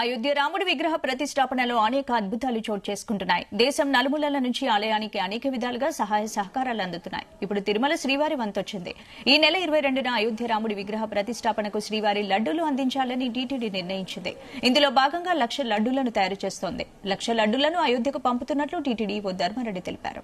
అయోధ్య రాముడి విగ్రహ ప్రతిష్టాపనలో అనేక అద్భుతాలు చోటు చేసుకుంటున్నాయి. దేశం నలుమూలల నుంచి ఆలయానికి అనేక విధాలుగా సహాయ సహకారాలు అందుతున్నాయి. ఇప్పుడు తిరుమల శ్రీవారి వంతొచ్చింది. ఈ నెల 22న అయోధ్య రాముడి విగ్రహ ప్రతిష్టాపనకు శ్రీవారి లడ్డూలు అందించాలని టీటీడీ నిర్ణయించింది. ఇందులో భాగంగా 1,00,000 లడ్డూలను తయారు చేస్తోంది. 1,00,000 లడ్డూలను అయోధ్యకు పంపుతున్నట్లు టీటీడీ ఓ ధర్మారెడ్డి తెలిపారు.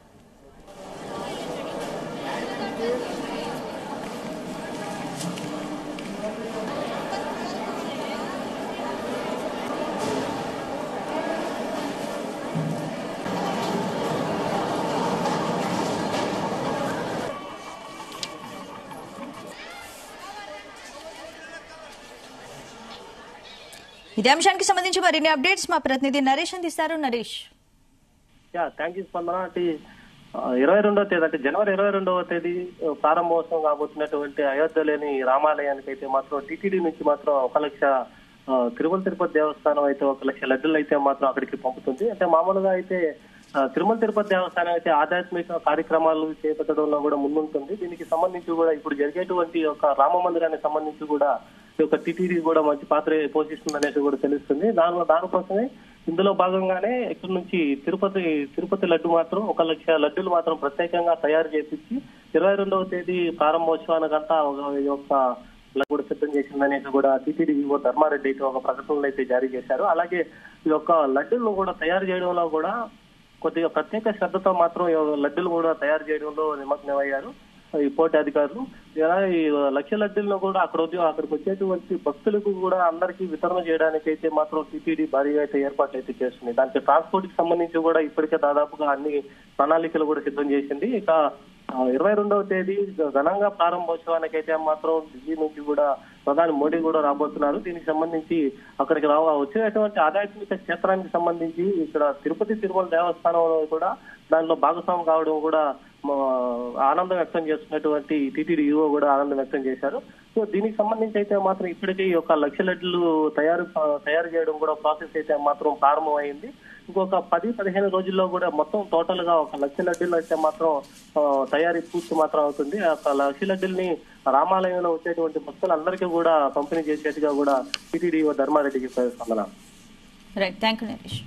ఇదే అంశానికి సంబంధించి మరిన్ని అప్డేట్స్ మా ప్రతినిధి నరేష్ అందిస్తారు. నరేష్, థ్యాంక్ యూ స్పందన. 22వ తేదీ అంటే జనవరి 22వ తేదీ ప్రారంభోత్సవం కాబోతున్నటువంటి అయోధ్యలోని రామాలయానికి అయితే మాత్రం టీటీడీ నుంచి మాత్రం 1,00,000 తిరుమల తిరుపతి దేవస్థానం అయితే 1,00,000 లడ్డూలు అయితే మాత్రం అక్కడికి పంపుతుంది. అంటే మామూలుగా అయితే తిరుమల తిరుపతి దేవస్థానం అయితే ఆధ్యాత్మిక కార్యక్రమాలు చేపట్టడంలో కూడా ముందుంటుంది. దీనికి సంబంధించి కూడా ఇప్పుడు జరిగేటువంటి ఒక రామ మందిరానికి సంబంధించి కూడా ఈ యొక్క టీటీడీ కూడా మంచి పాత్ర పోషిస్తుంది అనేది కూడా తెలుస్తుంది. దానికోసమే ఇందులో భాగంగానే ఇక్కడ నుంచి తిరుపతి లడ్డు మాత్రం 1,00,000 లడ్డూలు మాత్రం ప్రత్యేకంగా తయారు చేపించి 22వ తేదీ ప్రారంభోత్సవానికంతా కూడా సిద్ధం చేసిందనేసి కూడా టీటీడీ ధర్మారెడ్డి అయితే ఒక ప్రకటనలు అయితే జారీ చేశారు. అలాగే ఈ యొక్క లడ్డూలను కూడా తయారు చేయడంలో కూడా కొద్దిగా ప్రత్యేక శ్రద్ధతో మాత్రం లడ్డూలు కూడా తయారు చేయడంలో నిమగ్నమయ్యారు ఈ పోటీ అధికారులు. ఈ 1,00,000 లడ్డూలను కూడా అక్కడికి వచ్చేటువంటి భక్తులకు కూడా అందరికీ వితరణ చేయడానికి అయితే మాత్రం టీటీడీ భారీగా అయితే ఏర్పాట్లు అయితే చేస్తుంది. దానికి ట్రాన్స్పోర్ట్ కి సంబంధించి కూడా ఇప్పటికే దాదాపుగా అన్ని ప్రణాళికలు కూడా సిద్ధం చేసింది. ఇక 22వ తేదీ ఘనంగా ప్రారంభోత్సవానికి అయితే మాత్రం ఢిల్లీ నుంచి కూడా ప్రధాని మోడీ కూడా రాబోతున్నారు. దీనికి సంబంధించి అక్కడికి వచ్చేటువంటి ఆధ్యాత్మిక క్షేత్రానికి సంబంధించి ఇక్కడ తిరుమల దేవస్థానంలో కూడా దానిలో భాగస్వామి కావడం కూడా ఆనందం వ్యక్తం చేస్తున్నటువంటి టీటీడీ ఈవో కూడా ఆనందం వ్యక్తం చేశారు. సో దీనికి సంబంధించి అయితే మాత్రం ఇప్పటికీ ఒక 1,00,000 లడ్డూలు తయారు చేయడం కూడా ప్రాసెస్ అయితే మాత్రం ప్రారంభమైంది. ఇంకొక 10-15 రోజుల్లో కూడా మొత్తం టోటల్ గా 1,00,000 లడ్డూలు అయితే మాత్రం తయారీ పూర్తి మాత్రం అవుతుంది. ఆ 1,00,000 లడ్డూల్ని రామాలయంలో వచ్చేటువంటి భక్తులందరికీ కూడా పంపిణీ చేసేట్టుగా కూడా టీటీడీ ధర్మారెడ్డి చెప్పారు. స్పందన. Right, thank you Naresh.